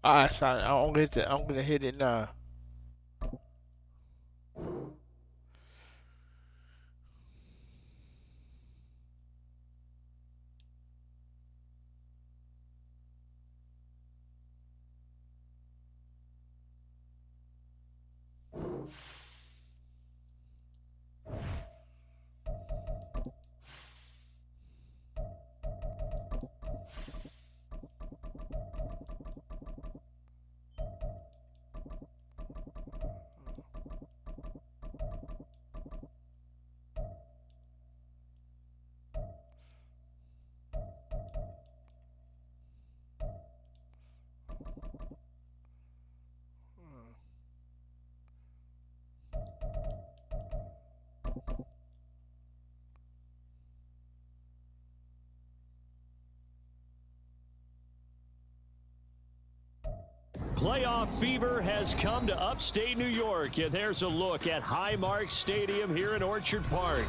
Son, I'm gonna hit it now. Playoff fever has come to upstate New York, and there's a look at Highmark Stadium here in Orchard Park.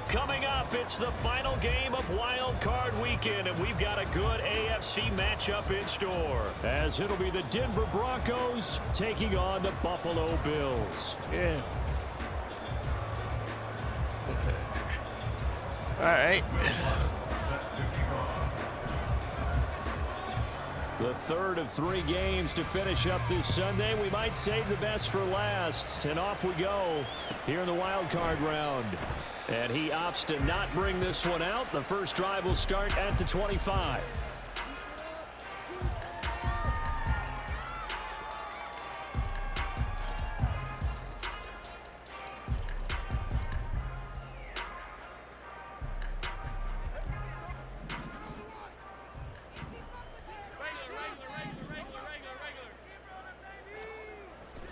Coming up, it's the final game of Wildcard Weekend, and we've got a good AFC matchup in store, as it'll be the Denver Broncos taking on the Buffalo Bills. Yeah. All right. The third of 3 games to finish up this Sunday. We might save the best for last. And off we go here in the wild card round. And he opts to not bring this one out. The first drive will start at the 25.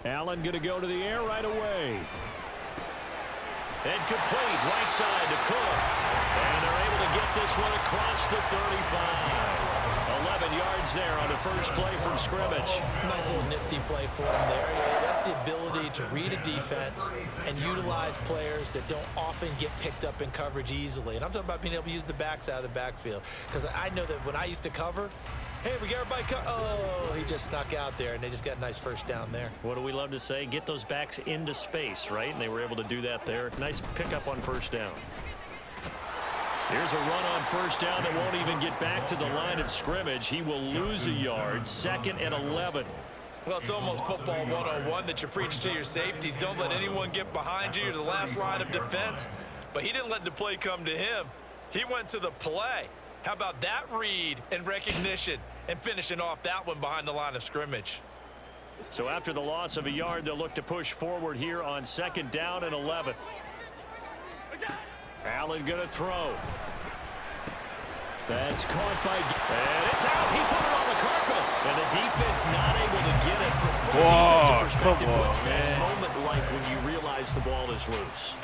Allen going to go to the air right away. And complete right side to Cook. And they're able to get this one across the 35. 11 yards there on the first play from scrimmage. Nice little nifty play for him there. Yeah, that's the ability to read a defense and utilize players that don't often get picked up in coverage easily. And I'm talking about being able to use the backs out of the backfield. Because I know that when I used to cover, hey, we got everybody oh, he just snuck out there, and they just got a nice first down there. What do we love to say? Get those backs into space, right? And they were able to do that there. Nice pickup on first down. Here's a run on first down that won't even get back to the line of scrimmage. He will lose a yard, 2nd and 11. Well, it's almost football 101 that you preach to your safeties. Don't let anyone get behind you. You're the last line of defense. But he didn't let the play come to him. He went to the play. How about that read and recognition and finishing off that one behind the line of scrimmage? So after the loss of a yard, they'll look to push forward here on 2nd down and 11. Allen going to throw. That's caught by... And it's out. He put it on the carpet. And the defense not able to get it from a defensive perspective. What's that moment like when you realize the ball is loose?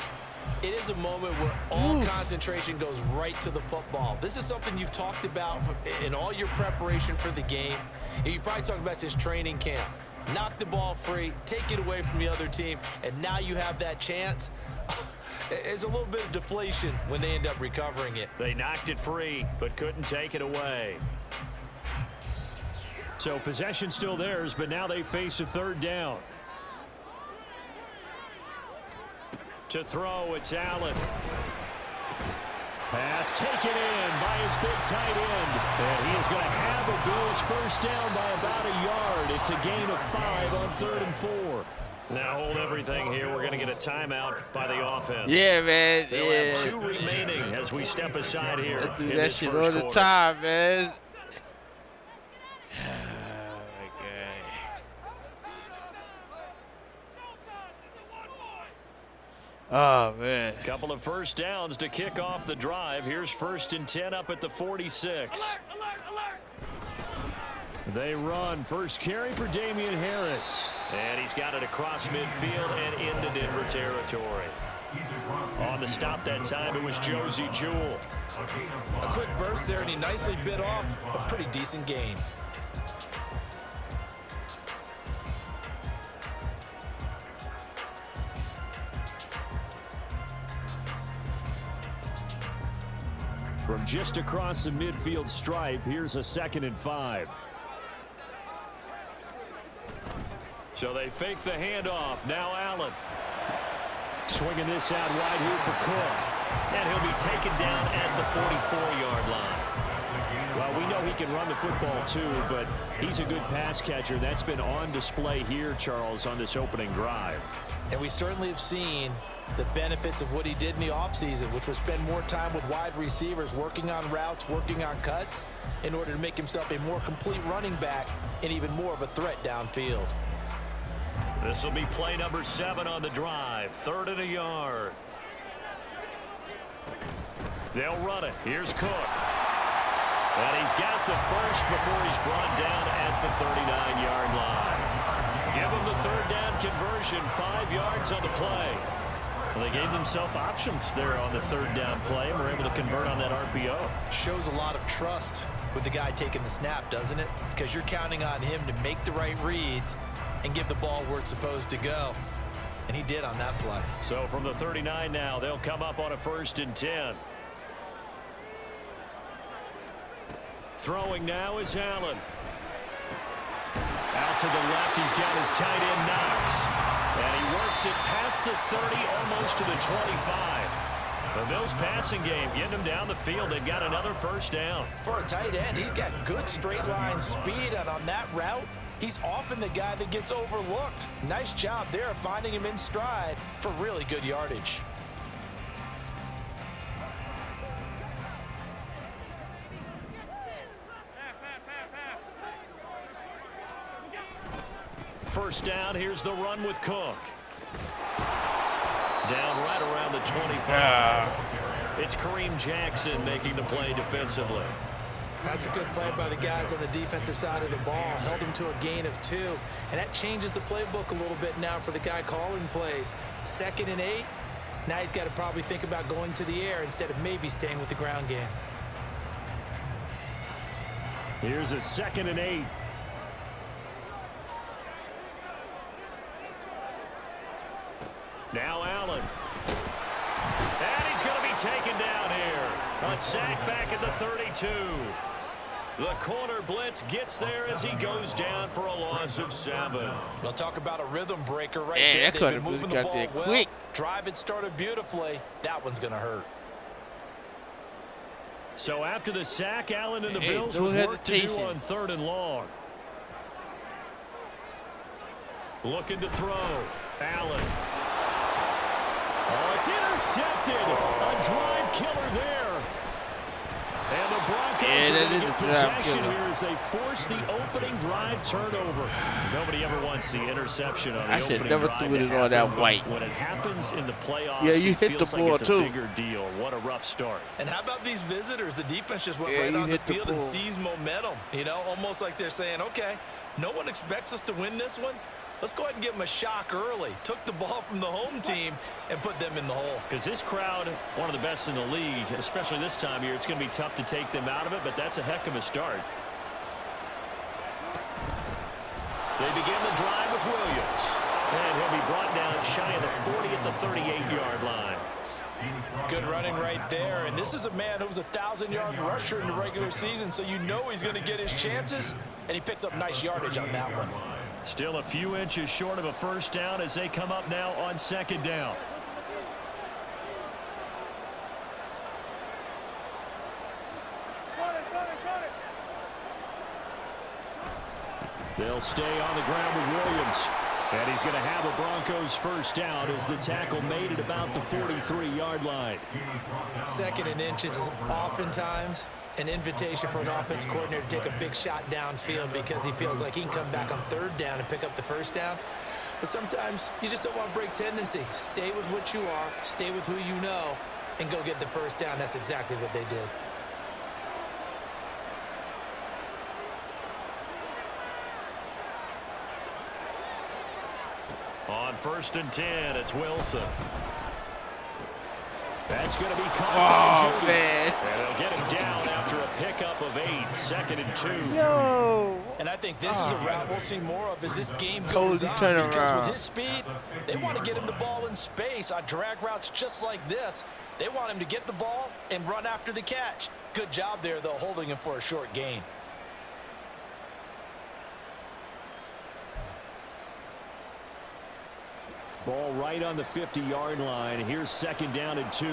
It is a moment where all concentration goes right to the football. This is something you've talked about in all your preparation for the game. You probably talked about since training camp. Knock the ball free, take it away from the other team, and now you have that chance. There's a little bit of deflation when they end up recovering it. They knocked it free, but couldn't take it away. So possession still theirs, but now they face a 3rd down. To throw, it's Allen. Pass taken in by his big tight end. And he is going to have a Bills first down by about a yard. It's a gain of 5 on 3rd and 4. Now hold everything here. We're going to get a timeout by the offense. Yeah, man. They'll have 2 remaining as we step aside here. I do that shit all the time, man. Oh, man. Couple of first downs to kick off the drive. Here's 1st and 10 up at the 46. They run. First carry for Damian Harris. And he's got it across midfield and into Denver territory. On the stop that time, it was Josie Jewell. A quick burst there, and he nicely bit off a pretty decent gain. From just across the midfield stripe, here's a 2nd and 5. So they fake the handoff. Now Allen. Swinging this out wide here for Cook. And he'll be taken down at the 44-yard line. Well, we know he can run the football too, but he's a good pass catcher. That's been on display here, Charles, on this opening drive. And we certainly have seen the benefits of what he did in the offseason, which was spend more time with wide receivers, working on routes, working on cuts, in order to make himself a more complete running back and even more of a threat downfield. This will be play number 7 on the drive. 3rd and a yard. They'll run it. Here's Cook. And he's got the first before he's brought down at the 39-yard line. Give him the 3rd down conversion, 5 yards on the play. Well, they gave themselves options there on the 3rd down play and were able to convert on that RPO. Shows a lot of trust with the guy taking the snap, doesn't it? Because you're counting on him to make the right reads and give the ball where it's supposed to go. And he did on that play. So from the 39 now, they'll come up on a 1st and 10. Throwing now is Allen. Out to the left, he's got his tight end Knox. And he works it past the 30, almost to the 25. The Bills passing game, getting him down the field. They've got another 1st down. For a tight end, he's got good straight line speed, and on that route, he's often the guy that gets overlooked. Nice job there of finding him in stride for really good yardage. First down, here's the run with Cook. Down right around the 25. It's Kareem Jackson making the play defensively. That's a good play by the guys on the defensive side of the ball. Held him to a gain of 2. And that changes the playbook a little bit now for the guy calling plays. 2nd and 8. Now he's got to probably think about going to the air instead of maybe staying with the ground game. Here's a 2nd and 8. Now Allen. And he's going to be taken down here. A sack back at the 32. The corner blitz gets there as he goes down for a loss of 7. We'll talk about a rhythm breaker right Man, there. that corner blitz got there quick. Drive it started beautifully. That one's going to hurt. So after the sack, Allen and the Bills with work to do on 3rd and long. Looking to throw. Allen. Oh, it's intercepted. A drive killer there. And the Broncos are going to get possession here as they force the opening drive turnover. Nobody ever wants the interception on the opening drive. I should never threw it on that white. When it happens in the playoffs, yeah, you hit the ball like it's too. A bigger deal. What a rough start. And how about these visitors? The defense just went right on the field and seized momentum. You know, almost like they're saying, okay, no one expects us to win this one. Let's go ahead and give them a shock early. Took the ball from the home team and put them in the hole. Because this crowd, one of the best in the league, especially this time of year, it's going to be tough to take them out of it, but that's a heck of a start. They begin the drive with Williams. And he'll be brought down shy of the 40 at the 38-yard line. Good running right there. And this is a man who was a 1,000-yard rusher in the regular season, so you know he's going to get his chances, and he picks up nice yardage on that one. Still a few inches short of a 1st down as they come up now on 2nd down. They'll stay on the ground with Williams. And he's going to have a Broncos 1st down as the tackle made at about the 43-yard line. 2nd and inches is oftentimes an invitation for an offense coordinator to take a big shot downfield because he feels like he can come back on 3rd down and pick up the 1st down. But sometimes you just don't want to break tendency. Stay with what you are, stay with who you know, and go get the 1st down. That's exactly what they did. On 1st and 10, it's Wilson. That's going to be caught by Judy. Man. And they'll get him down after a pickup of 8. 2nd and 2. Yo. And I think this is a route we'll see more of as this game goes on. Because with his speed, they want to get him the ball in space on drag routes just like this. They want him to get the ball and run after the catch. Good job there, though, holding him for a short gain. Ball right on the 50-yard line. Here's 2nd down and 2.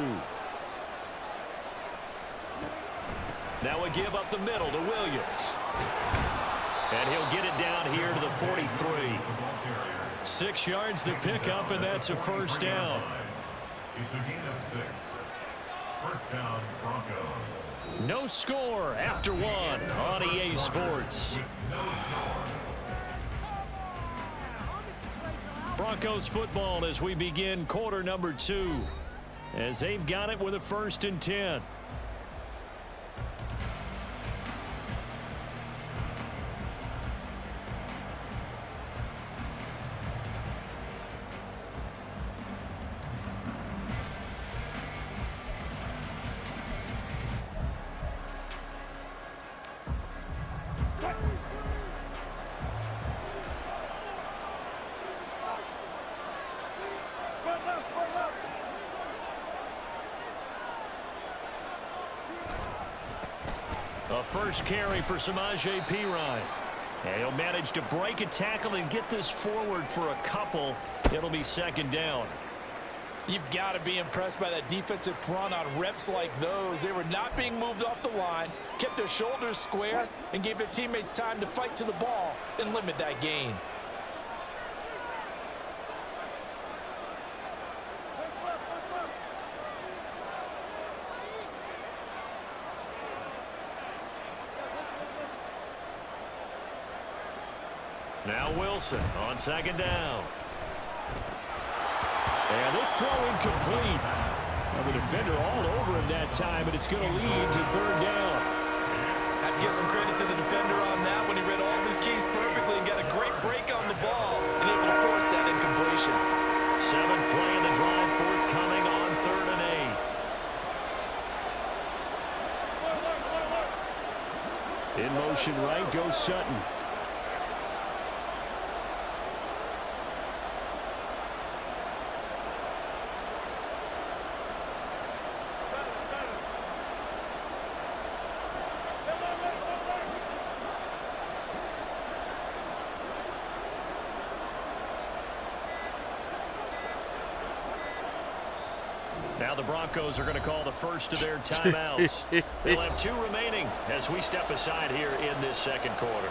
Now a give up the middle to Williams. And he'll get it down here to the 43. 6 yards to pick up, and that's a 1st down. It's a gain of 6. 1st down, Broncos. No score after 1 on EA Sports. Broncos football as we begin quarter number 2. As they've got it with a 1st and 10. A first carry for Samaje Perine. And he'll manage to break a tackle and get this forward for a couple. It'll be 2nd down. You've got to be impressed by that defensive front on reps like those. They were not being moved off the line, kept their shoulders square, and gave their teammates time to fight to the ball and limit that gain. Now Wilson on 2nd down. And this throw incomplete. Now the defender all over him that time, but it's going to lead to 3rd down. Have to give some credit to the defender on that when he read all of his keys perfectly and got a great break on the ball and able to force that incompletion. 7th play in the drive, forthcoming on 3rd and 8. In motion right goes Sutton. Now the Broncos are going to call the first of their timeouts. They'll have 2 remaining as we step aside here in this 2nd quarter.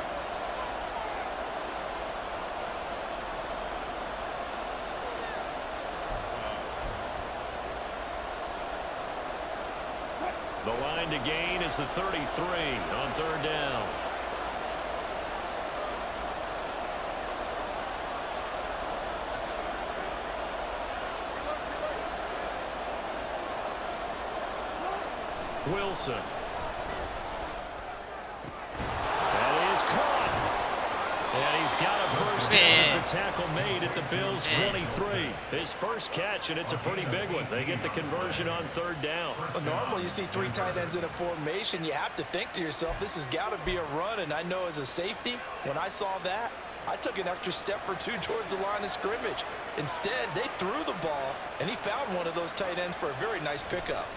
The line to gain is the 33 on 3rd down. Wilson. That is caught. And he's got a first down as a tackle made at the Bills' 23. His first catch, and it's a pretty big one. They get the conversion on 3rd down. Well, normally you see 3 tight ends in a formation. You have to think to yourself, this has got to be a run. And I know as a safety, when I saw that, I took an extra step or 2 towards the line of scrimmage. Instead, they threw the ball, and he found one of those tight ends for a very nice pickup.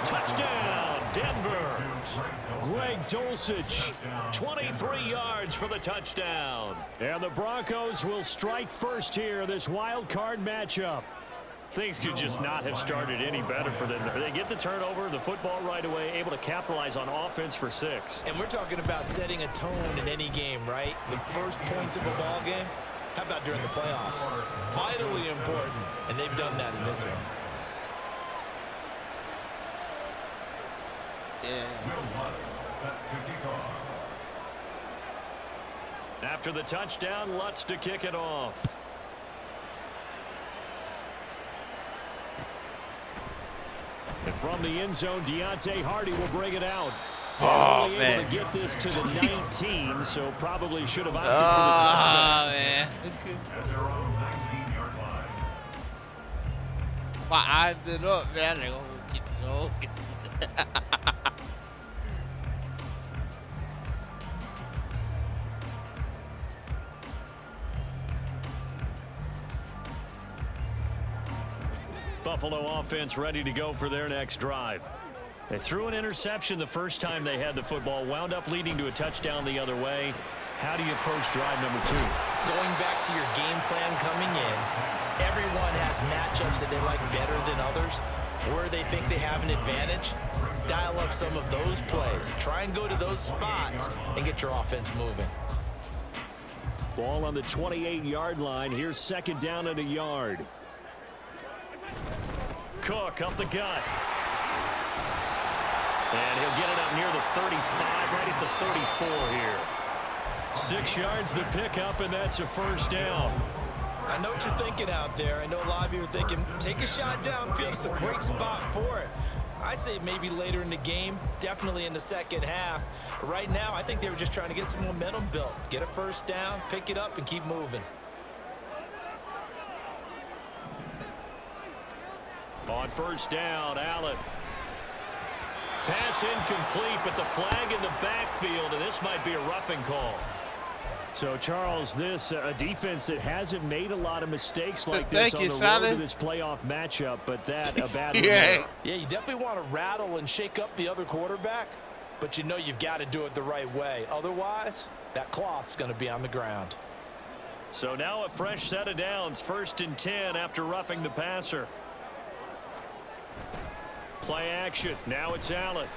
Touchdown, Denver. Greg Dulcich, 23 yards for the touchdown. And the Broncos will strike first here, this wild card matchup. Things could just not have started any better for them. They get the turnover, the football right away, able to capitalize on offense for 6. And we're talking about setting a tone in any game, right? The first points of a ball game. How about during the playoffs? Vitally important, and they've done that in this one. After the touchdown, Lutz to kick it off. And from the end zone, Deontay Hardy will bring it out. Oh, man. Able to get this to the 19, so probably should have opted for the touchdown. Oh, man. I eyed it up, man. They're going to get it all. Buffalo offense ready to go for their next drive. They threw an interception the first time they had the football, wound up leading to a touchdown the other way. How do you approach drive number 2? Going back to your game plan coming in, everyone has matchups that they like better than others, where they think they have an advantage. Dial up some of those plays. Try and go to those spots and get your offense moving. Ball on the 28-yard line. Here's second down and a yard. Cook up the gut. And he'll get it up near the 35, right at the 34 here. 6 yards the pickup, and that's a first down. I know what you're thinking out there. I know a lot of you are thinking, take a shot downfield. It's a great spot for it. I'd say maybe later in the game, definitely in the second half. But right now, I think they were just trying to get some momentum built. Get a first down, pick it up, and keep moving. On first down, Allen. Pass incomplete, but the flag in the backfield, and this might be a roughing call. So, Charles, this a defense that hasn't made a lot of mistakes like this on the road to this playoff matchup, but that a bad Yeah, you definitely want to rattle and shake up the other quarterback, but you know you've got to do it the right way. Otherwise, that cloth's going to be on the ground. So now a fresh set of downs, 1st and 10 after roughing the passer. Play action. Now it's Allen.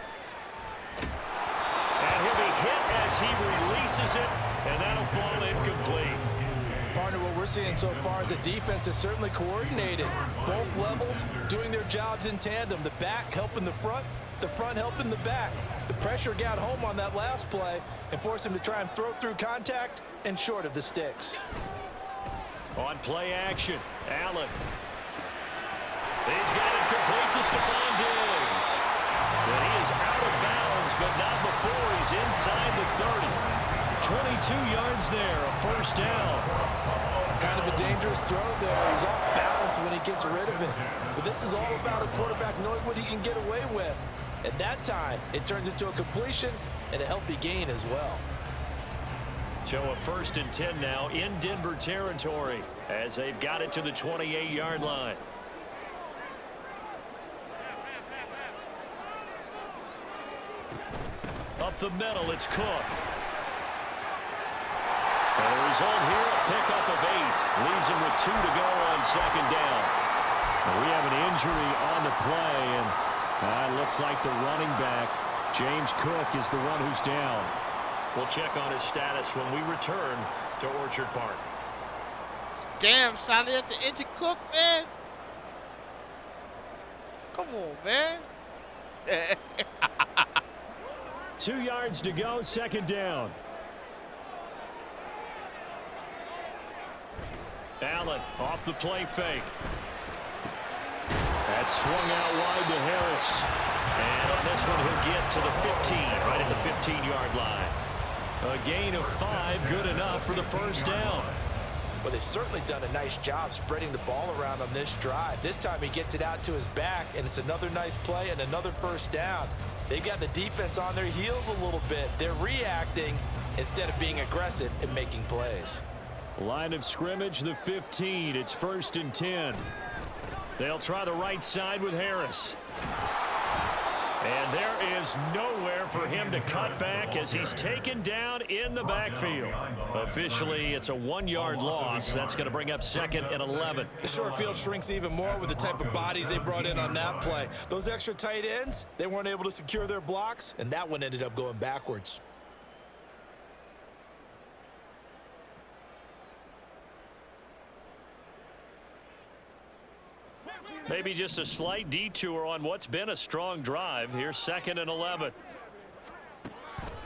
And he'll be hit as he releases it, and that'll fall incomplete. Partner, what we're seeing so far is a defense that's certainly coordinated. Both levels doing their jobs in tandem. The back helping the front helping the back. The pressure got home on that last play and forced him to try and throw through contact and short of the sticks. On play action, Allen. He's got it complete to Stephon Diggs. And he is out of bounds, but not before he's inside the 30. 22 yards there, a first down. Kind of a dangerous throw there. He's off balance when he gets rid of it. But this is all about a quarterback knowing what he can get away with. At that time, it turns into a completion and a healthy gain as well. So a 1st and 10 now in Denver territory as they've got it to the 28-yard line. Up the middle, it's Cook. And the result here, a pickup of 8. Leaves him with 2 to go on second down. And we have an injury on the play, and it looks like the running back, James Cook, is the one who's down. We'll check on his status when we return to Orchard Park. Damn, Sonny, at the end to Cook, man. Come on, man. 2 yards to go, second down. Allen off the play fake. That's swung out wide to Harris. And on this one, he'll get to the 15, right at the 15-yard line. A gain of 5, good enough for the first down. Well, they've certainly done a nice job spreading the ball around on this drive. This time he gets it out to his back, and it's another nice play and another first down. They've got the defense on their heels a little bit. They're reacting instead of being aggressive and making plays. Line of scrimmage, the 15. It's 1st and 10. They'll try the right side with Harris. And there is nowhere for him to cut back as he's taken down in the backfield. Officially, it's a 1-yard loss. That's going to bring up 2nd and 11. The short field shrinks even more with the type of bodies they brought in on that play. Those extra tight ends, they weren't able to secure their blocks, and that one ended up going backwards. Maybe just a slight detour on what's been a strong drive. Here's 2nd and 11.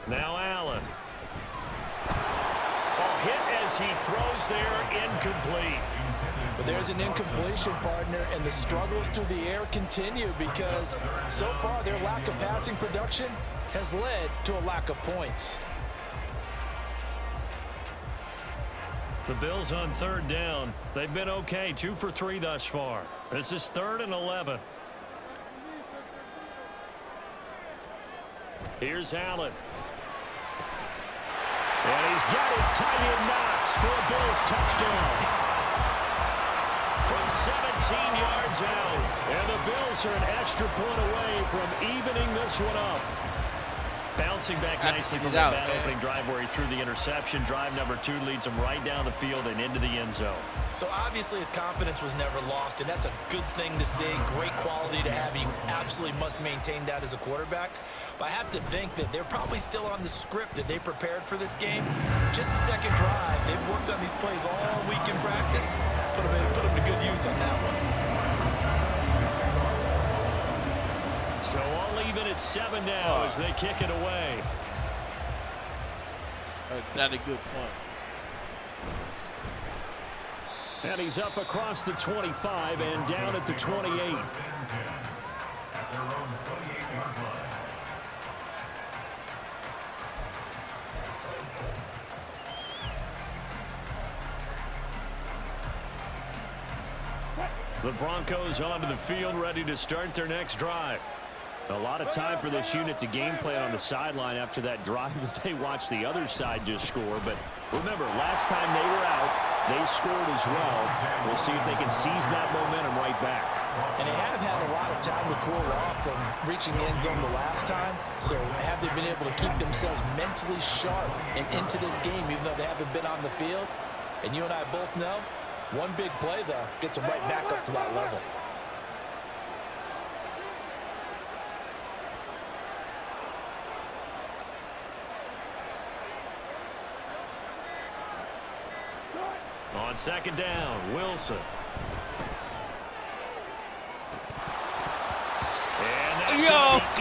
Now Allen. Oh, hit as he throws there, incomplete. But there's an incompletion, partner, and the struggles through the air continue because so far their lack of passing production has led to a lack of points. The Bills on 3rd down. They've been okay, 2 for 3 thus far. This is 3rd and 11. Here's Allen. And he's got his tight end Knox for a Bills touchdown. From yards out. And the Bills are an extra point away from evening this one up. Bouncing back nicely from that bad opening drive where he threw the interception. Drive number 2 leads him right down the field and into the end zone. So obviously his confidence was never lost, and that's a good thing to see. Great quality to have. You absolutely must maintain that as a quarterback. But I have to think that they're probably still on the script that they prepared for this game. Just the second drive. They've worked on these plays all week in practice. Put them to good use on that one. So all even at 7 now as they kick it away. Not a good point. And he's up across the 25 and down at the 28. At their own 28-yard line. The Broncos onto the field, ready to start their next drive. A lot of time for this unit to game plan on the sideline after that drive that they watched the other side just score. But remember, last time they were out, they scored as well. We'll see if they can seize that momentum right back. And they have had a lot of time to cool off from reaching the end zone the last time. So have they been able to keep themselves mentally sharp and into this game, even though they haven't been on the field? And you and I both know, one big play, though, gets them right back up to that level. On second down, Wilson.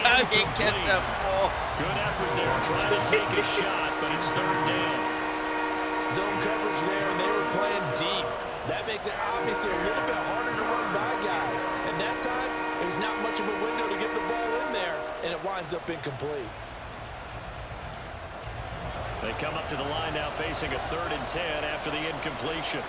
Gotta get that ball. Good effort there, trying to take a shot, but it's third down. Zone coverage there, and they were playing deep. That makes it obviously a little bit harder to run by guys. And that time, there's not much of a window to get the ball in there, and it winds up incomplete. They come up to the line now facing a 3rd and 10 after the incompletion.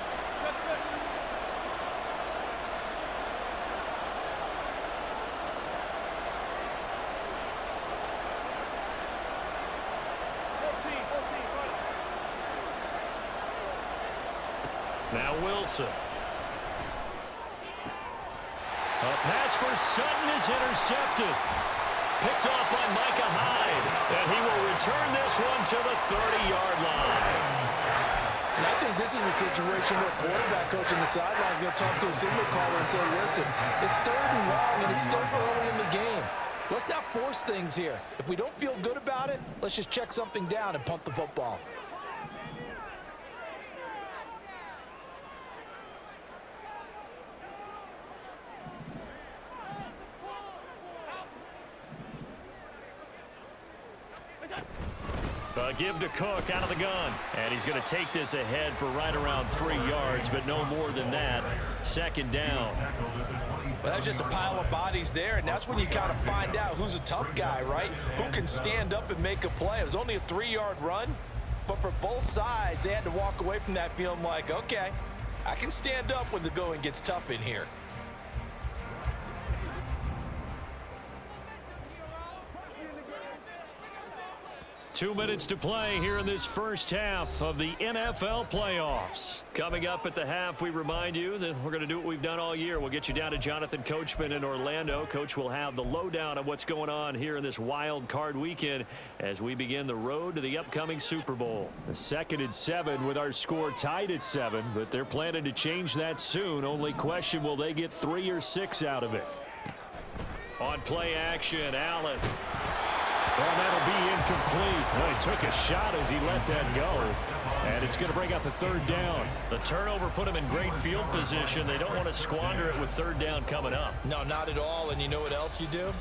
Now Wilson. A pass for Sutton is intercepted. Picked off by Micah Hyde. And he will return this one to the 30-yard line. And I think this is a situation where quarterback coach on the sideline is going to talk to a signal caller and say, listen, it's 3rd and long, and it's still early in the game. Let's not force things here. If we don't feel good about it, let's just check something down and punt the football. Give to Cook out of the gun. And he's going to take this ahead for right around 3 yards, but no more than that. Second down. Well, that's just a pile of bodies there, and that's when you kind of find out who's a tough guy, right? Who can stand up and make a play. It was only a 3-yard run, but for both sides, they had to walk away from that feeling like, okay, I can stand up when the going gets tough in here. Two minutes to play here in this first half of the NFL playoffs. Coming up at the half, we remind you that we're going to do what we've done all year. We'll get you down to Jonathan Coachman in Orlando. Coach will have the lowdown on what's going on here in this wild card weekend as we begin the road to the upcoming Super Bowl. The 2nd and 7 with our score tied at 7, but they're planning to change that soon. Only question, will they get 3 or 6 out of it? On play action, Allen. Well, that'll be incomplete. Well, he took a shot as he let that go. And it's going to bring up a 3rd down. The turnover put him in great field position. They don't want to squander it with 3rd down coming up. No, not at all. And you know what else you do?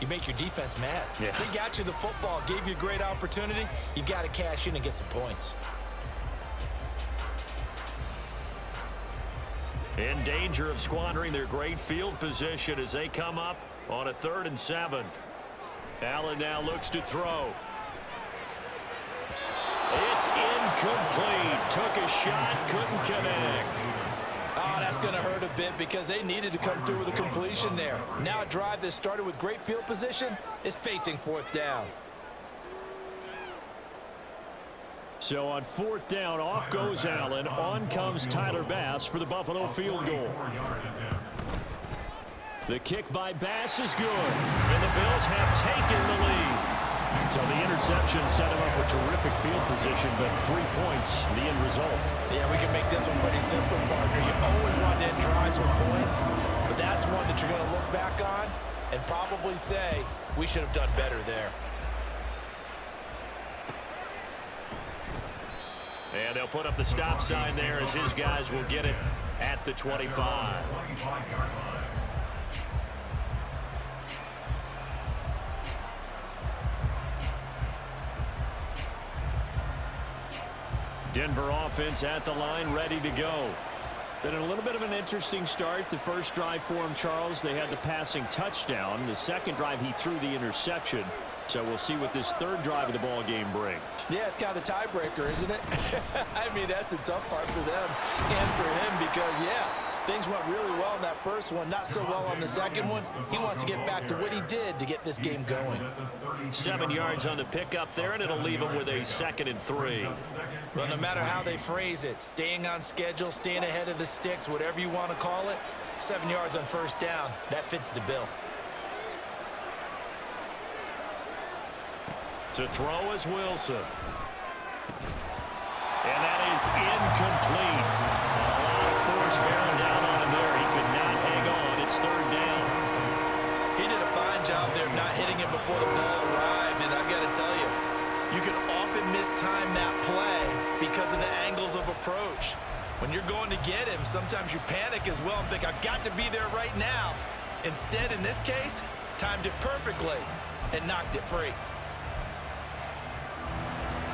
You make your defense mad. Yeah. They got you the football, gave you a great opportunity. You got to cash in and get some points. In danger of squandering their great field position as they come up on a 3rd and 7. Allen now looks to throw. It's incomplete. Took a shot, couldn't connect. Oh, that's going to hurt a bit because they needed to come through with a completion there. Now a drive that started with great field position is facing 4th down. So on 4th down, off goes Allen. On comes Tyler Bass for the Buffalo field goal. The kick by Bass is good, and the Bills have taken the lead. So the interception set him up with terrific field position, but 3 points, the end result. Yeah, we can make this one pretty simple, partner. You always want to end drives with points, but that's one that you're going to look back on and probably say, we should have done better there. And they'll put up the stop sign there as his guys will get it at the 25. Denver offense at the line, ready to go. Been a little bit of an interesting start. The first drive for him, Charles, they had the passing touchdown. The second drive, he threw the interception. So we'll see what this third drive of the ball game brings. Yeah, it's kind of the tiebreaker, isn't it? I mean, that's the tough part for them and for him because, yeah, things went really well in that first one, not so well on the second one. He wants to get back to what he did to get this game going. 7 yards on the pickup there, and it'll leave him with a 2nd and 3. Well, no matter how they phrase it, staying on schedule, staying ahead of the sticks, whatever you want to call it, 7 yards on first down, that fits the bill. To throw is Wilson. And that is incomplete. A lot of force bearing down on him there. He could not hang on. It's 3rd down. He did a fine job there of not hitting it before the ball arrived, and I've got to tell you, you can often mistime that play because of the angles of approach. When you're going to get him, sometimes you panic as well and think, I've got to be there right now. Instead, in this case, timed it perfectly and knocked it free.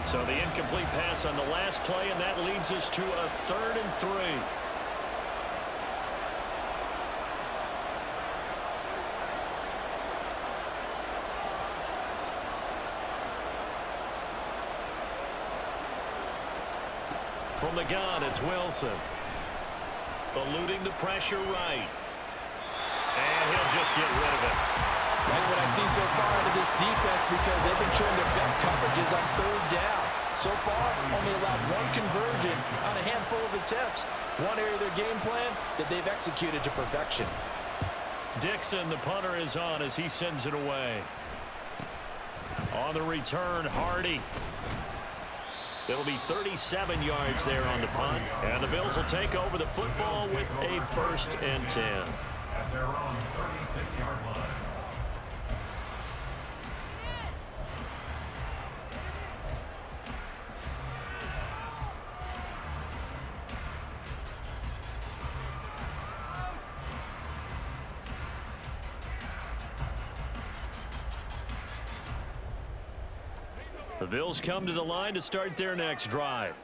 So the incomplete pass on the last play, and that leads us to a 3rd and 3. From the gun, it's Wilson. Eluding the pressure right. And he'll just get rid of it. Like what I see so far out of this defense because they've been showing their best coverages on 3rd down. So far, only allowed 1 conversion on a handful of attempts. One area of their game plan that they've executed to perfection. Dixon, the punter, is on as he sends it away. On the return, Hardy. It'll be 37 yards there on the punt. And the Bills will take over the football with a 1st and 10. At their own 36-yard line. The Bills come to the line to start their next drive.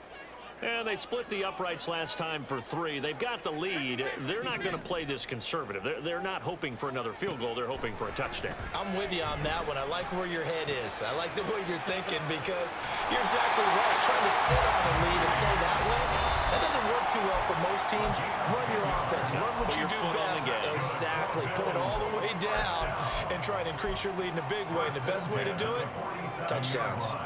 And they split the uprights last time for 3. They've got the lead. They're not going to play this conservative. They're not hoping for another field goal. They're hoping for a touchdown. I'm with you on that one. I like where your head is. I like the way you're thinking because you're exactly right. Trying to sit on a lead and play that way, that doesn't work too well for most teams. Run your offense. Run what you do best. Exactly. Put it all the way down and try to increase your lead in a big way. And the best way to do it, touchdowns.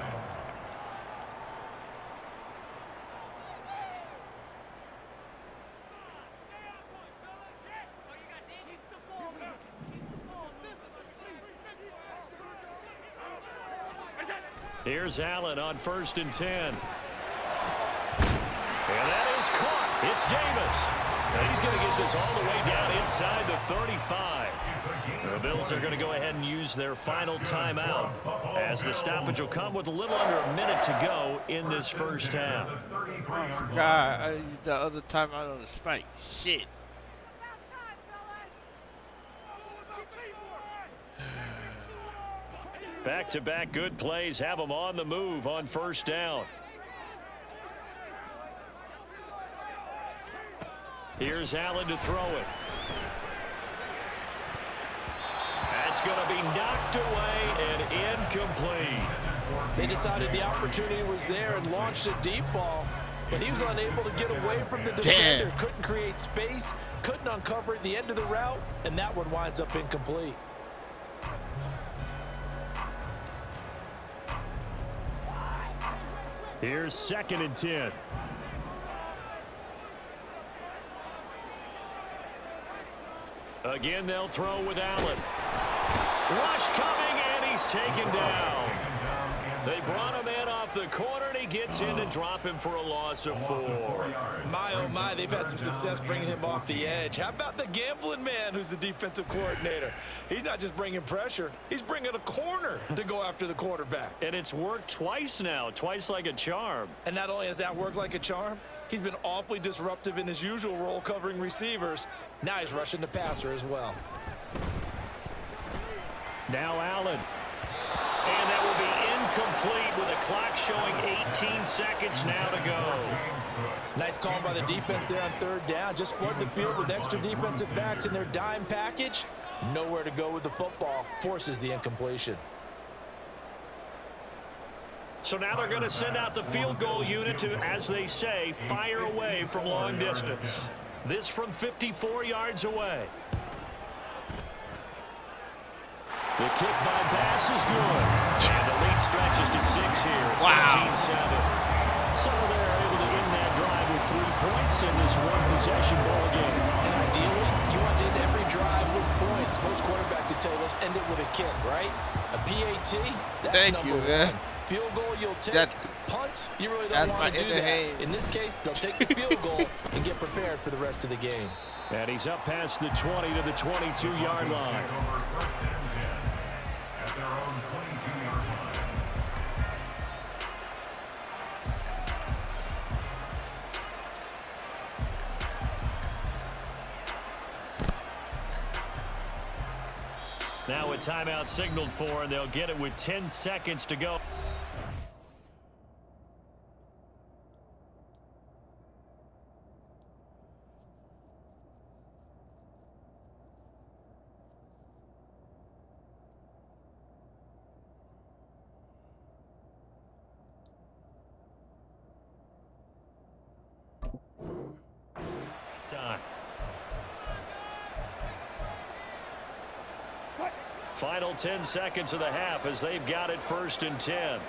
Here's Allen on 1st and 10. And that is caught. It's Davis. And he's going to get this all the way down inside the 35. The Bills are going to go ahead and use their final timeout as the stoppage will come with a little under a minute to go in this first half. Oh, God. I used the other timeout on the spike. Shit. Back-to-back good plays have them on the move on 1st down. Here's Allen to throw it. That's going to be knocked away and incomplete. They decided the opportunity was there and launched a deep ball, but he was unable to get away from the defender. Couldn't create space, couldn't uncover at the end of the route, and that one winds up incomplete. Here's 2nd and 10. Again, they'll throw with Allen. Rush coming, and he's taken down. They brought him in off the corner, and he gets in to drop him for a loss of 4. My, oh my, they've had some success bringing him off the edge. How about the gambling man who's the defensive coordinator? He's not just bringing pressure, he's bringing a corner to go after the quarterback. And it's worked twice now, twice like a charm. And not only has that worked like a charm, he's been awfully disruptive in his usual role covering receivers. Now he's rushing the passer as well. Now Allen. And that will be incomplete with a clock showing 18 seconds now to go. Nice call by the defense there on 3rd down. Just flood the field with extra defensive backs in their dime package. Nowhere to go with the football. Forces the incompletion. So now they're going to send out the field goal unit to, as they say, fire away from long distance. This from 54 yards away. The kick by Bass is good. And the lead stretches to 6 here. It's 13-7. So they're able to end that drive with 3 points in this one-possession ball game. And ideally, you want to end every drive with points. Most quarterbacks would tell you, let's end it with a kick, right? A PAT, that's number 1. Field goal, you'll take. Punts, you really don't want to do that. In this case, they'll take the field goal and get prepared for the rest of the game. And he's up past the 20 to the 22-yard line. Now a timeout signaled for, and they'll get it with 10 seconds to go. Time. Final 10 seconds of the half as they've got it 1st and 10.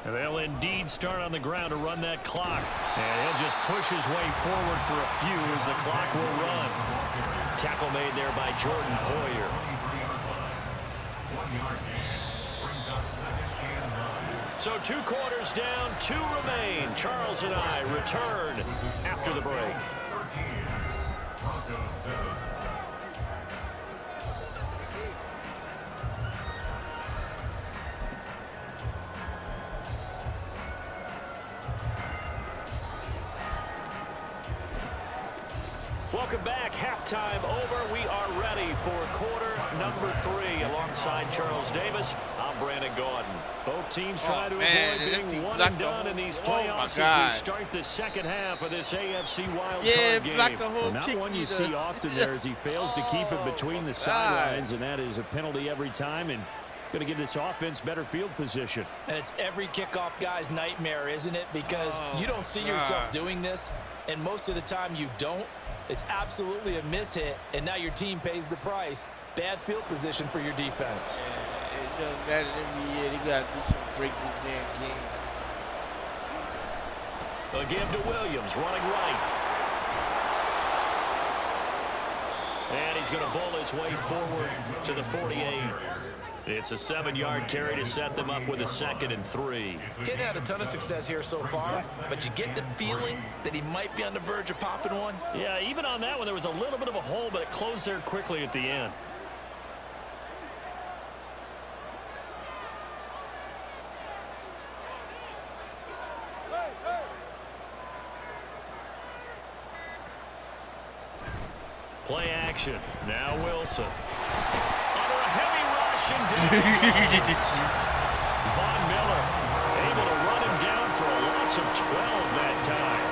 And they'll indeed start on the ground to run that clock. And he'll just push his way forward for a few as the clock will run. Tackle made there by Jordan Poyer. So 2 quarters down, 2 remain. Charles and I return after the break. Welcome back. Halftime over. We are ready for quarter number 3. Alongside Charles Davis, I'm Brandon Gordon. Both teams try to avoid being one and done in these playoffs as we start the second half of this AFC Wildcard game. Not one you see often there as he fails to keep it between the sidelines, and that is a penalty every time, and going to give this offense better field position. And it's every kickoff guy's nightmare, isn't it? Because you don't see yourself doing this, and most of the time you don't. It's absolutely a mishit, and now your team pays the price. Bad field position for your defense. It doesn't matter every year. They got to do something to break this damn game. A give to Williams, running right. And he's going to bowl his way forward to the 48. It's a 7-yard carry to set them up with a 2nd and 3. Getting had a ton of success here so far, but you get the feeling that he might be on the verge of popping one. Yeah, even on that one, there was a little bit of a hole, but it closed there quickly at the end. Play action. Now Wilson. Under a heavy rush and down. Von Miller able to run him down for a loss of 12 that time.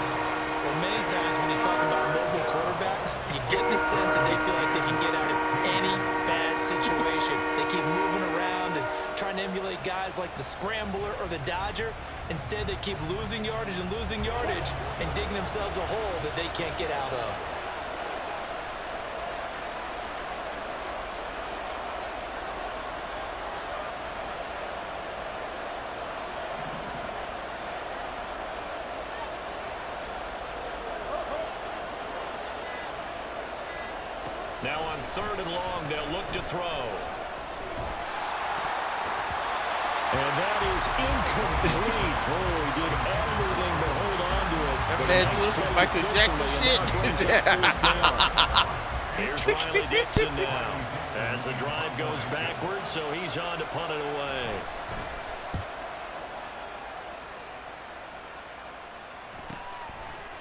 Well, many times when you talk about mobile quarterbacks, you get the sense that they feel like they can get out of any bad situation. They keep moving around and trying to emulate guys like the Scrambler or the Dodger, Instead, they keep losing yardage and digging themselves a hole that they can't get out of. Now on 3rd and long, they'll look to throw. And that is incomplete. Oh, he did everything but hold on to it. That man doing some Michael Jackson shit. Here's Riley Dixon now as the drive goes backwards, so he's on to punt it away.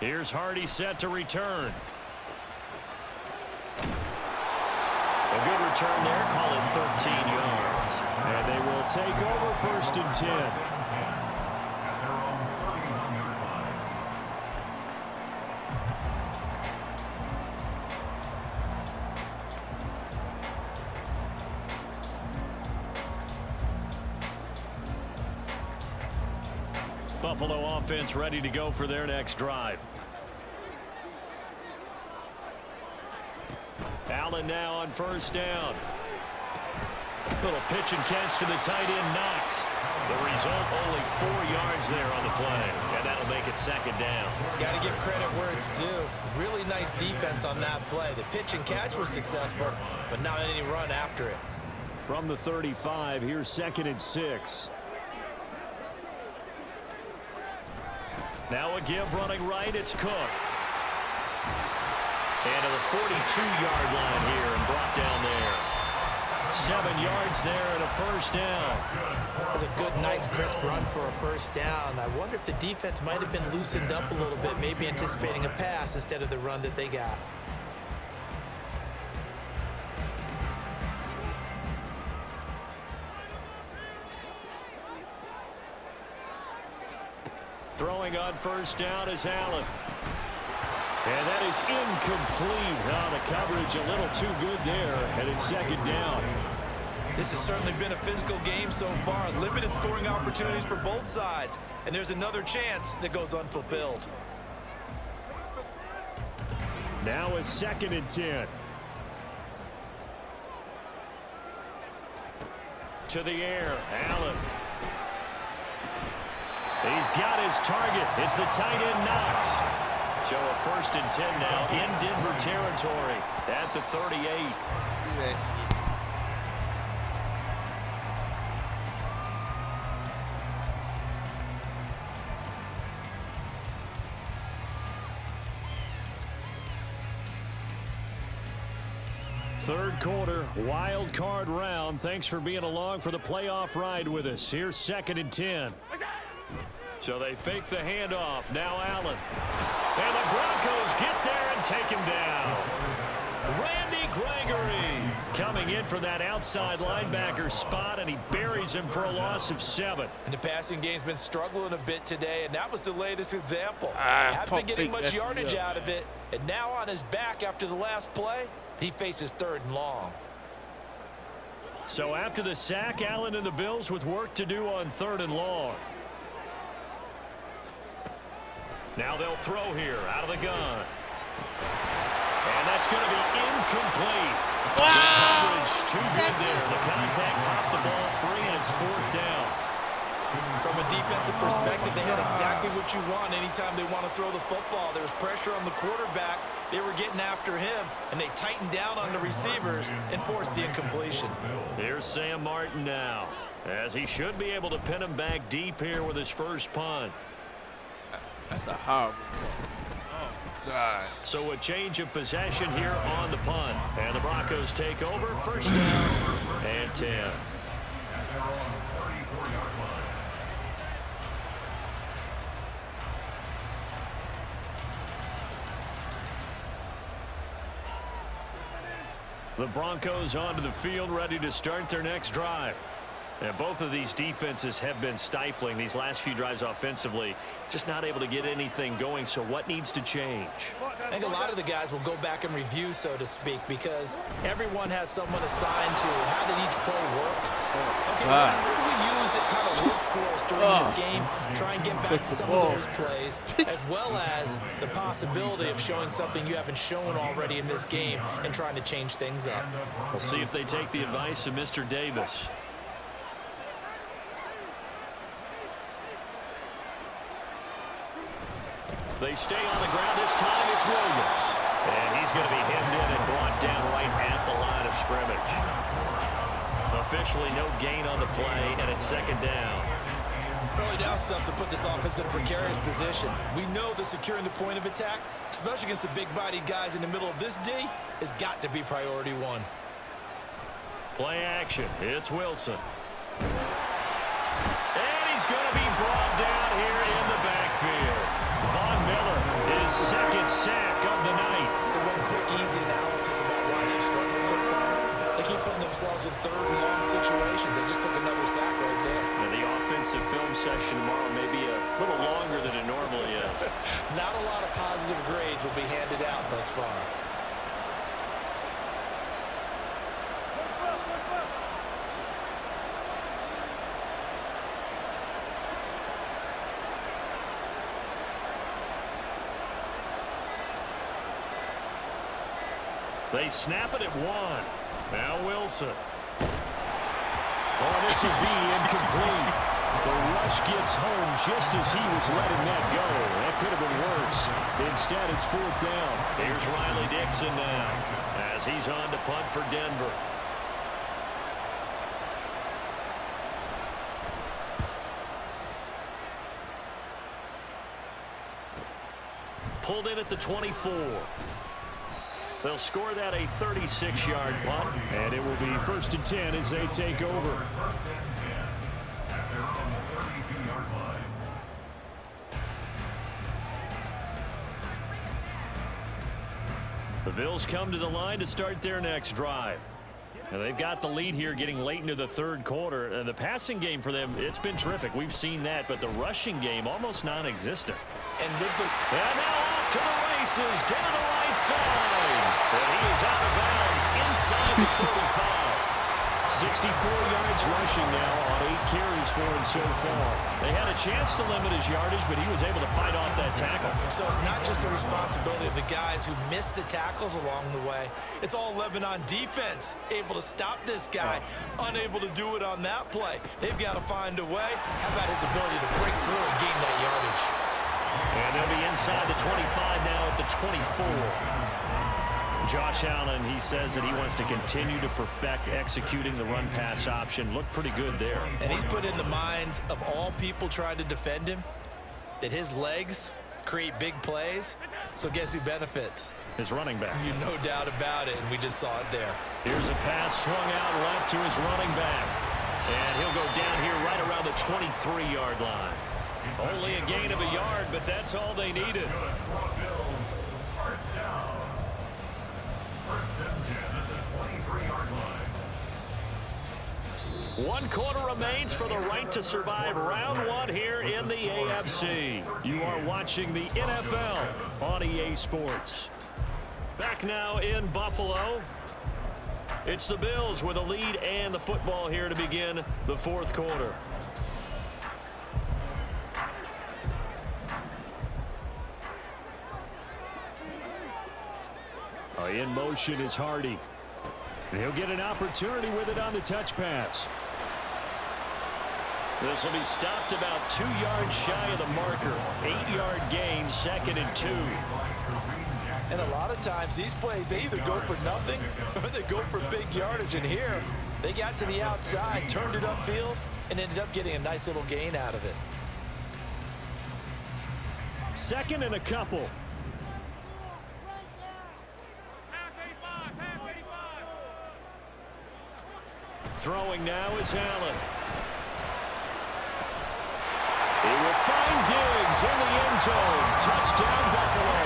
Here's Hardy set to return. A good return there, call it 13 yards. And they will take over 1st and 10. Buffalo offense ready to go for their next drive. Allen now on 1st down. Little pitch and catch to the tight end, Knox. The result, only 4 yards there on the play, and that'll make it 2nd down. Got to give credit where it's due. Really nice defense on that play. The pitch and catch was successful, but not any run after it. From the 35, here's 2nd and 6. Now a give running right, it's Cook. And to the 42-yard line here and brought down there. 7 yards there and a 1st down. That's a good, nice, crisp run for a 1st down. I wonder if the defense might have been loosened up a little bit, maybe anticipating a pass instead of the run that they got. Throwing on 1st down is Allen. And that is incomplete. Oh, the coverage a little too good there, and it's 2nd down. This has certainly been a physical game so far. Limited scoring opportunities for both sides. And there's another chance that goes unfulfilled. Now is 2nd and 10. To the air, Allen. He's got his target. It's the tight end, Knox. So a 1st and 10 now in Denver territory at the 38. Third quarter, wild card round. Thanks for being along for the playoff ride with us. Here's 2nd and 10. So they fake the handoff. Now Allen. And the Broncos get there and take him down. Randy Gregory coming in for that outside linebacker spot, and he buries him for a loss of 7. And the passing game's been struggling a bit today, and that was the latest example. Haven't been getting much yardage out of it. And now on his back after the last play, he faces 3rd and long. So after the sack, Allen and the Bills with work to do on 3rd and long. Now they'll throw here out of the gun. And that's going to be incomplete. Wow. The coverage too good there. The contact popped the ball free, and it's 4th down. From a defensive perspective, they had exactly what you want anytime they want to throw the football. There was pressure on the quarterback. They were getting after him, and they tightened down on the receivers and forced the incompletion. Here's Sam Martin now, as he should be able to pin him back deep here with his first punt. That's a horrible one. Oh, God. So a change of possession here on the punt. And the Broncos take over. 1st down and 10. The Broncos onto the field, ready to start their next drive. And both of these defenses have been stifling these last few drives offensively. Just not able to get anything going, so what needs to change? I think a lot of the guys will go back and review, so to speak, because everyone has someone assigned to how did each play work. Okay, what do we use that kind of worked for us during this game? Try and get back to some of those plays, as well as the possibility of showing something you haven't shown already in this game and trying to change things up. We'll see if they take the advice of Mr. Davis. They stay on the ground. This time it's Williams. And he's going to be hemmed in and brought down right at the line of scrimmage. Officially no gain on the play, and it's second down. Early down stuff to put this offense in a precarious position. We know that securing the point of attack, especially against the big-bodied guys in the middle of this D, has got to be priority one. Play action. It's Wilson. And he's going to be brought down here in the backfield. Von Miller, his second sack of the night. So one quick, easy analysis about why they've struggled so far. They keep putting themselves in third and long situations. They just took another sack right there. And the offensive film session tomorrow may be a little longer than it normally is. Not a lot of positive grades will be handed out thus far. They snap it at one. Now Wilson. Oh, this will be incomplete. The rush gets home just as he was letting that go. That could have been worse. Instead, it's fourth down. Here's Riley Dixon now as he's on to punt for Denver. Pulled in at the 24. They'll score that a 36-yard punt, and it will be 1st and 10 as they take over. The Bills come to the line to start their next drive. And they've got the lead here getting late into the third quarter. And the passing game for them, it's been terrific. We've seen that, but the rushing game almost non-existent. And now off to the races down the right side. And he is out of bounds inside the 35. 64 yards rushing now on 8 carries for him so far. They had a chance to limit his yardage, but he was able to fight off that tackle. So it's not just the responsibility of the guys who missed the tackles along the way. It's all 11 on defense, able to stop this guy, unable to do it on that play. They've got to find a way. How about his ability to break through and gain that yardage? And they'll be inside the 25 now at the 24. Josh Allen, he says that he wants to continue to perfect executing the run-pass option. Looked pretty good there. And he's put in the minds of all people trying to defend him that his legs create big plays. So guess who benefits? His running back. You no doubt about it, and we just saw it there. Here's a pass swung out left to his running back. And he'll go down here right around the 23-yard line. Only a gain of a yard, but that's all they needed. One quarter remains for the right to survive round one here in the AFC. You are watching the NFL on EA Sports. Back now in Buffalo. It's the Bills with a lead and the football here to begin the fourth quarter. In motion is Hardy. And he'll get an opportunity with it on the touch pass. This will be stopped about 2 yards shy of the marker. 8-yard gain, 2nd and 2. And a lot of times these plays, they either go for nothing or they go for big yardage. And here, they got to the outside, turned it upfield, and ended up getting a nice little gain out of it. 2nd and a couple. Throwing now is Allen. He will find Diggs in the end zone. Touchdown, Buffalo.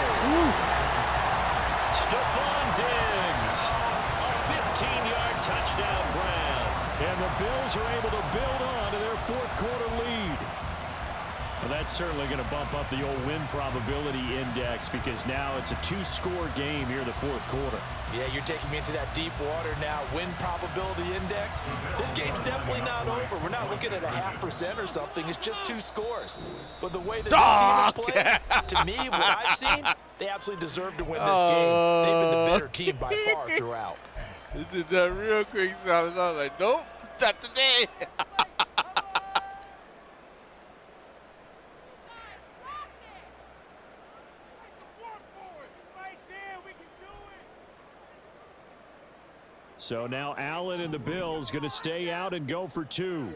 Stephon Diggs. A 15-yard touchdown grab. And the Bills are able to build on to their fourth quarter lead. Well, that's certainly going to bump up the old win probability index because now it's a 2-score game here in the fourth quarter. Yeah, you're taking me into that deep water now. Win probability index. This game's definitely not over. We're not looking at a 0.5% or something. It's just 2 scores. But the way that this team has played, to me, what I've seen, they absolutely deserve to win this game. They've been the better team by far throughout. This is that real quick. So I was like, nope, not today. So now Allen and the Bills going to stay out and go for 2.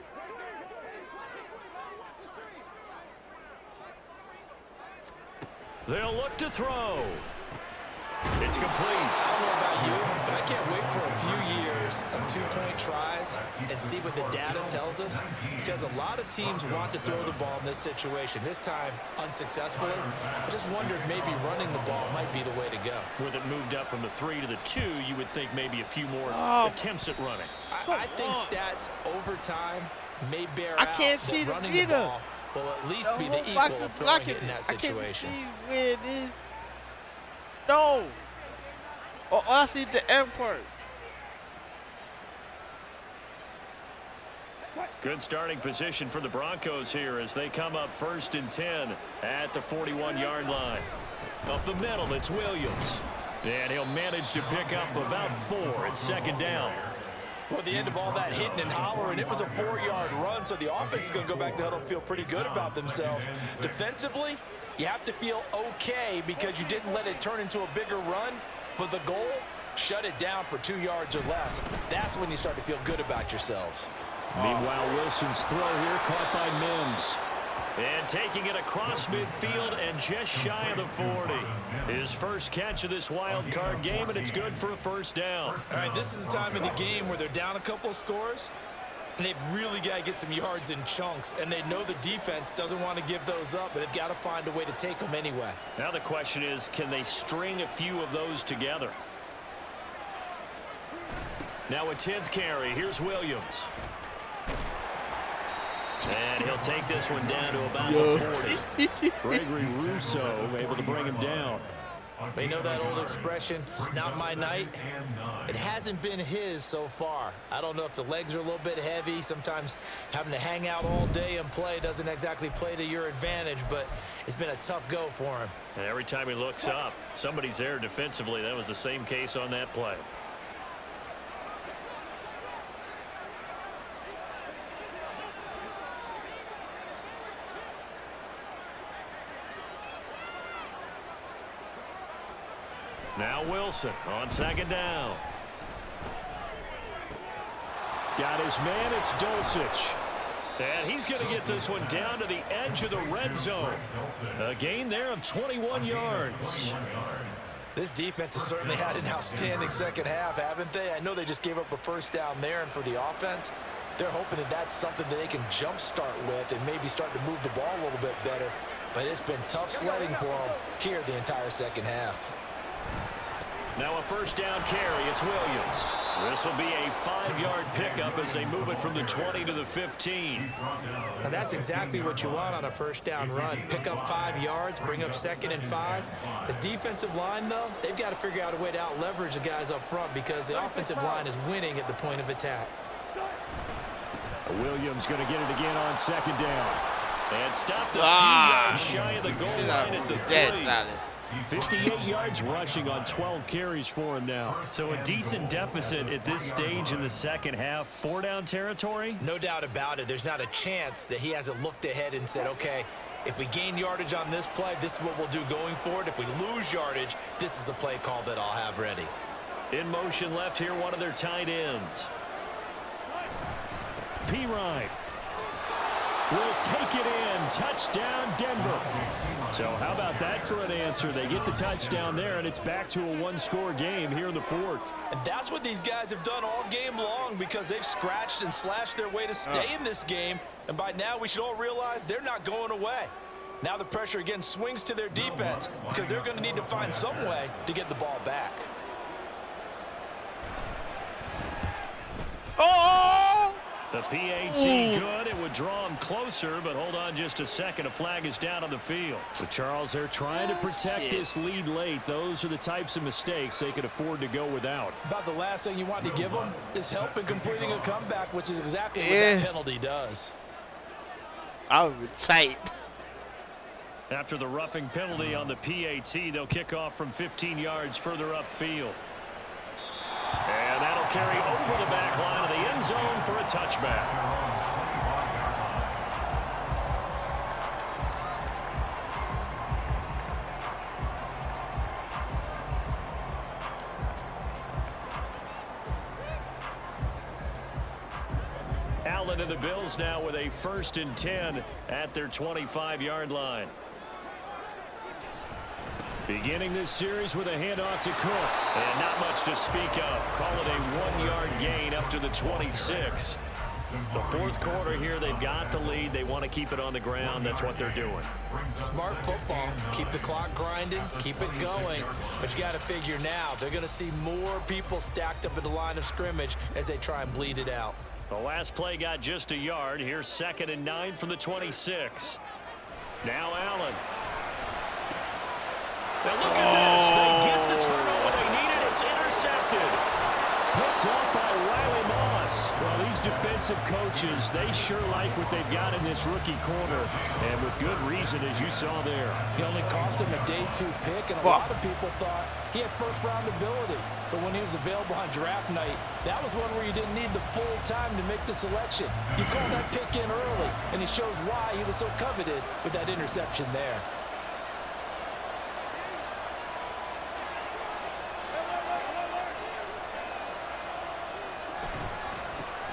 They'll look to throw. It's complete. I don't know about you, but I can't wait for a few years of 2-point tries and see what the data tells us, because a lot of teams want to throw the ball in this situation. This time, unsuccessfully. I just wonder if maybe running the ball might be the way to go. With it moved up from the 3 to the 2, you would think maybe a few more attempts at running. I think stats over time may bear I out can't that see the running leader. the ball will at least be the equal of throwing it in that situation. I can't see where it is. No. Oh, I see the end part. Good starting position for the Broncos here as they come up 1st and 10 at the 41-yard line. Up the middle, it's Williams. And he'll manage to pick up about 4 at 2nd down. Well, at the end of all that hitting and hollering, it was a 4-yard run, so the offense is going to go back to huddle and feel pretty good about themselves. Defensively, you have to feel okay because you didn't let it turn into a bigger run, but the goal, shut it down for 2 yards or less. That's when you start to feel good about yourselves. Meanwhile, Wilson's throw here caught by Mims. And taking it across midfield and just shy of the 40. His first catch of this wild card game, and it's good for a 1st down. All right, this is the time of the game where they're down a couple of scores, and they've really got to get some yards in chunks, and they know the defense doesn't want to give those up, but they've got to find a way to take them anyway. Now the question is, can they string a few of those together? Now a 10th carry. Here's Williams. And he'll take this one down to about the 40. Gregory Rousseau able to bring him down. They know that old expression, it's not my night. It hasn't been his so far. I don't know if the legs are a little bit heavy. Sometimes having to hang out all day and play doesn't exactly play to your advantage, but it's been a tough go for him. And every time he looks up, somebody's there defensively. That was the same case on that play. Now Wilson on 2nd down. Got his man, it's Dulcich. And he's going to get this one down to the edge of the red zone. A gain there of 21 yards. This defense has certainly had an outstanding second half, haven't they? I know they just gave up a 1st down there, and for the offense, they're hoping that that's something that they can jumpstart with and maybe start to move the ball a little bit better. But it's been tough sledding for them here the entire second half. Now a 1st down carry. It's Williams. This will be a 5-yard pickup as they move it from the 20 to the 15. And that's exactly what you want on a 1st down run. Pick up 5 yards, bring up 2nd and 5. The defensive line, though, they've got to figure out a way to out-leverage the guys up front because the offensive line is winning at the point of attack. Williams going to get it again on 2nd down. And stopped a few yards shy of the goal line at the 3. 58 yards rushing on 12 carries for him now. So a decent deficit at this stage in the second half. 4-down territory? No doubt about it. There's not a chance that he hasn't looked ahead and said, okay, if we gain yardage on this play, this is what we'll do going forward. If we lose yardage, this is the play call that I'll have ready. In motion left here, one of their tight ends. P-Ryan will take it in. Touchdown, Denver. So how about that for an answer? They get the touchdown there, and it's back to a 1-score game here in the 4th. And that's what these guys have done all game long because they've scratched and slashed their way to stay in this game. And by now, we should all realize they're not going away. Now the pressure again swings to their defense because they're going to need to find some way to get the ball back. Oh! The PAT good. It would draw him closer, but hold on just a second. A flag is down on the field. But Charles, they're trying to protect this lead late. Those are the types of mistakes they could afford to go without. About the last thing you want to give them is help in completing a comeback, which is exactly what that penalty does. I was tight. After the roughing penalty on the PAT, they'll kick off from 15 yards further upfield. And that'll carry over the back line of the end zone for a touchback. Allen and the Bills now with a 1st and 10 at their 25-yard line. Beginning this series with a handoff to Cook. And not much to speak of. Call it a 1-yard gain up to the 26. The 4th quarter here, they've got the lead. They want to keep it on the ground. That's what they're doing. Smart football. Keep the clock grinding. Keep it going. But you got to figure now, they're going to see more people stacked up at the line of scrimmage as they try and bleed it out. The last play got just a yard. Here's 2nd and 9 from the 26. Now Allen. Now look at this. They get the turnover they needed. It's intercepted. Picked up by Riley Moss. Well, these defensive coaches, they sure like what they've got in this rookie corner. And with good reason, as you saw there. He only cost him a day 2 pick, and a lot of people thought he had first-round ability. But when he was available on draft night, that was one where you didn't need the full time to make the selection. You call that pick in early, and it shows why he was so coveted with that interception there.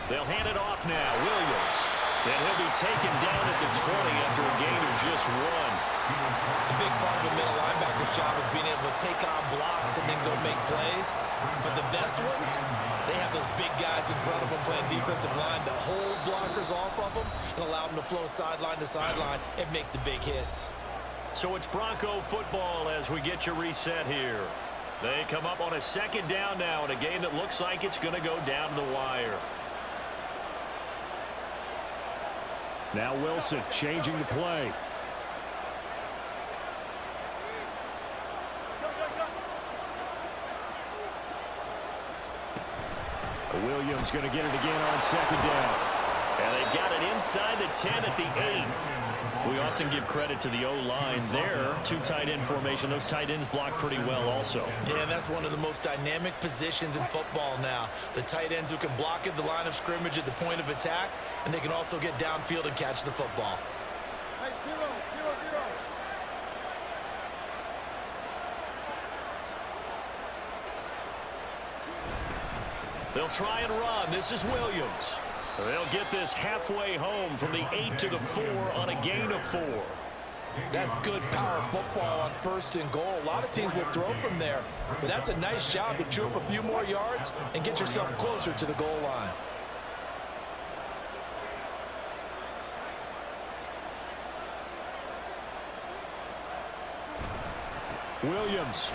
They'll hand it off now. Williams. And he'll be taken down at the 20 after a gain of just 1. The big part of a middle linebacker's job is being able to take on blocks and then go make plays. But the best ones, they have those big guys in front of them playing defensive line that hold blockers off of them and allow them to flow sideline to sideline and make the big hits. So it's Bronco football as we get your reset here. They come up on a 2nd down now in a game that looks like it's going to go down to the wire. Now Wilson changing the play. Williams going to get it again on 2nd down. And they've got it inside the 10 at the 8. We often give credit to the O-line there. 2 tight end formation. Those tight ends block pretty well also. Yeah, that's one of the most dynamic positions in football now. The tight ends who can block at the line of scrimmage at the point of attack, and they can also get downfield and catch the football. They'll try and run. This is Williams. They'll get this halfway home from the 8 to the 4 on a gain of 4. That's good power football on 1st and goal. A lot of teams will throw from there, but that's a nice job to chew up a few more yards and get yourself closer to the goal line. Williams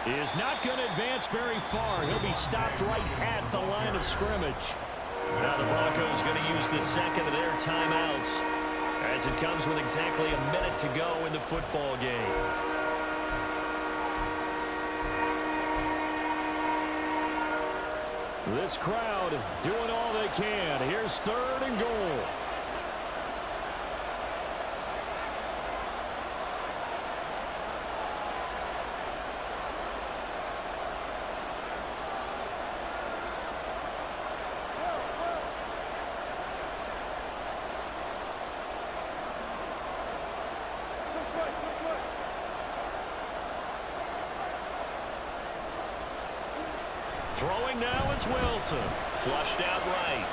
is not going to advance very far. He'll be stopped right at the line of scrimmage. Now the Broncos going to use the 2nd of their timeouts as it comes with exactly a minute to go in the football game. This crowd doing all they can. Here's 3rd and goal. Throwing now is Wilson. Flushed out right.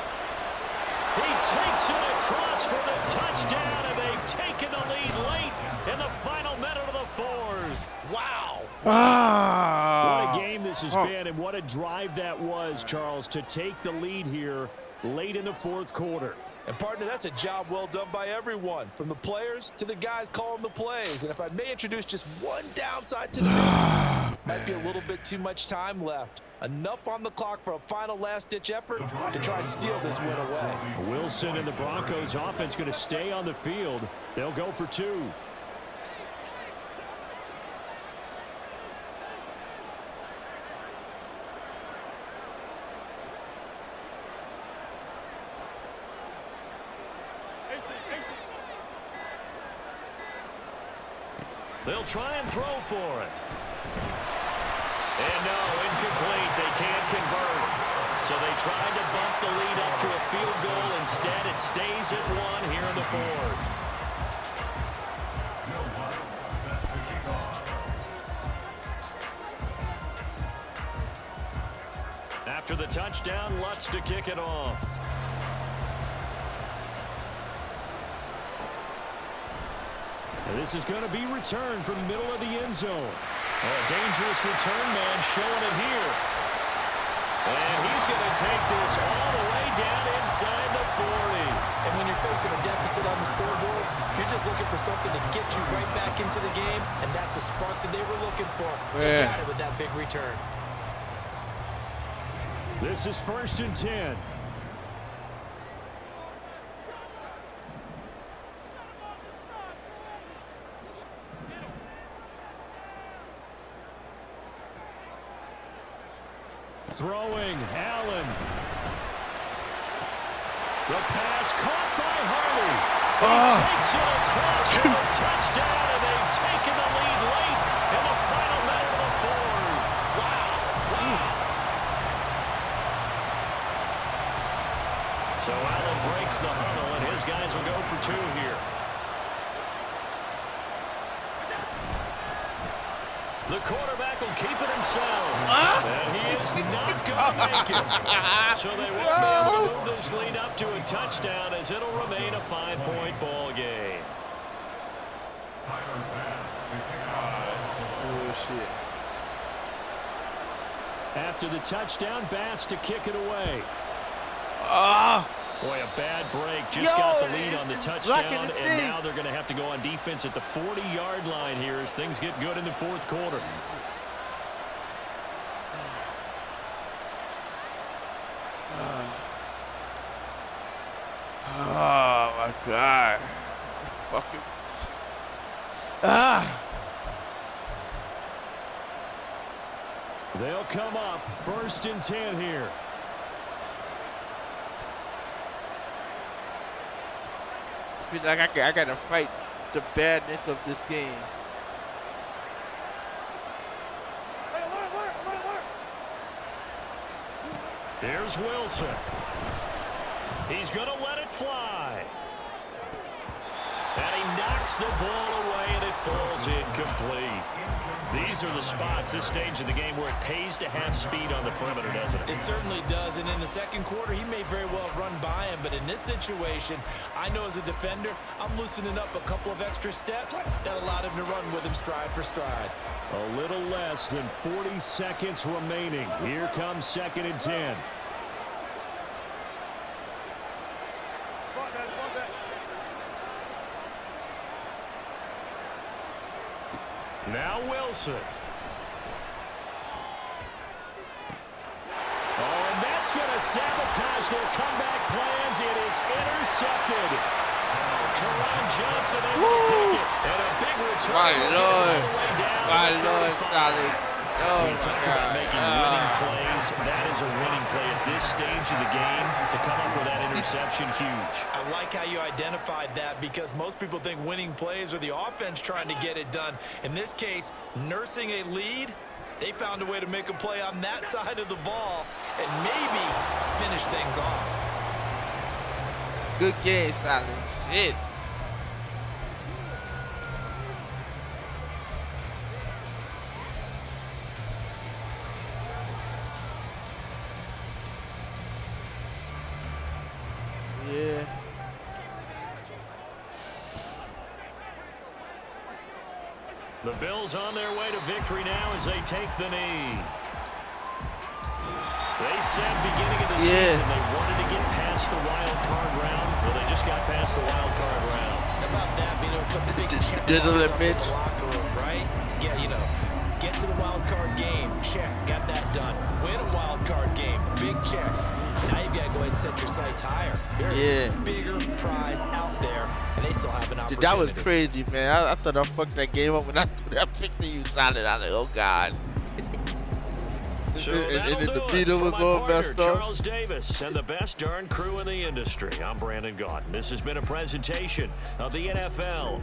He takes it across for the touchdown, and they've taken the lead late in the final minute of the 4th. Wow. What a game this has been, and what a drive that was, Charles, to take the lead here late in the 4th quarter. And, partner, that's a job well done by everyone, from the players to the guys calling the plays. And if I may introduce just one downside to the mix, might be a little bit too much time left. Enough on the clock for a final last-ditch effort to try and steal this win away. Wilson and the Broncos offense going to stay on the field. They'll go for 2. They'll try and throw for it. And no, incomplete. They can't convert. So they tried to bump the lead up to a field goal. Instead, it stays at 1 here in the 4th. After the touchdown, Lutz to kick it off. And this is going to be returned from the middle of the end zone. A dangerous return man showing it here. And he's going to take this all the way down inside the 40. And when you're facing a deficit on the scoreboard, you're just looking for something to get you right back into the game, and that's the spark that they were looking for. They got it with that big return. This is 1st and 10. Throwing, Allen. The pass caught by Harley. He takes it across for a touchdown, and they've taken the lead late in the final minute of the 4th. Wow. So Allen breaks the huddle, and his guys will go for 2 here. The quarterback will keep it himself. And he is not going to make it. So they won't be able to move this lead up to a touchdown as it'll remain a 5-point ball game. Oh, shit. After the touchdown, Bass to kick it away. Boy, a bad break. Just got the lead on the touchdown, and now they're going to have to go on defense at the 40-yard line here as things get good in the 4th quarter. Oh, my God. Fucking. They'll come up 1st and 10 here. I gotta fight the badness of this game. Here's Wilson. He's going to let it fly. And he knocks the ball away, and it falls incomplete. These are the spots, this stage of the game, where it pays to have speed on the perimeter, doesn't it? It certainly does, and in the 2nd quarter, he may very well run by him, but in this situation, I know as a defender, I'm loosening up a couple of extra steps that allowed him to run with him stride for stride. A little less than 40 seconds remaining. Here comes 2nd and 10. Now Wilson. Oh, and that's going to sabotage their comeback plans. It is intercepted. Teron Johnson able to pick it. And a big return. My Lord, Sally. When you talk about making winning plays, that is a winning play at this stage of the game. To come up with that interception, huge. I like how you identified that because most people think winning plays are the offense trying to get it done. In this case, nursing a lead, they found a way to make a play on that side of the ball and maybe finish things off. Good game, Sally. Shit. Yeah. The Bills on their way to victory now as they take the knee. They said beginning of the season they wanted to get past the wild card round. Well, they just got past the wild card round. How about that? Being able to put the big check marks on the locker room, right? Yeah, you know, get to the wild card game. Check. Got that done. Win a big check. Now you've got to go ahead and set your sights higher. There is a bigger prize out there, and they still have an opportunity. Dude, that was crazy, man. I thought I fucked that game up when I threw that pick to you solid. I was like, oh God. So and that'll the do beater it for was my all partner, messed up. Charles Davis, and the best darn crew in the industry. I'm Brandon Gaudin. This has been a presentation of the NFL.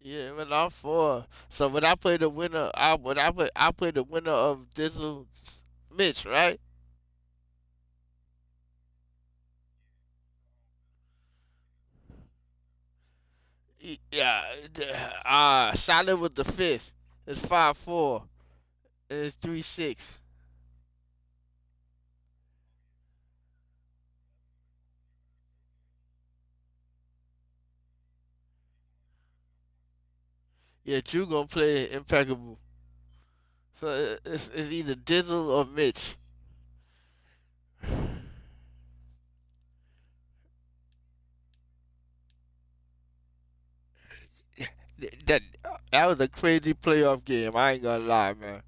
Yeah, when I'm 4. So when I play the winner, I play the winner of Dizzle Mitch, right? Yeah. Solid was the 5th. It's 5-4. And it's 3-6. Yeah, Drew gonna play impeccable. So it's either Dizzle or Mitch. That that was a crazy playoff game. I ain't gonna lie, man.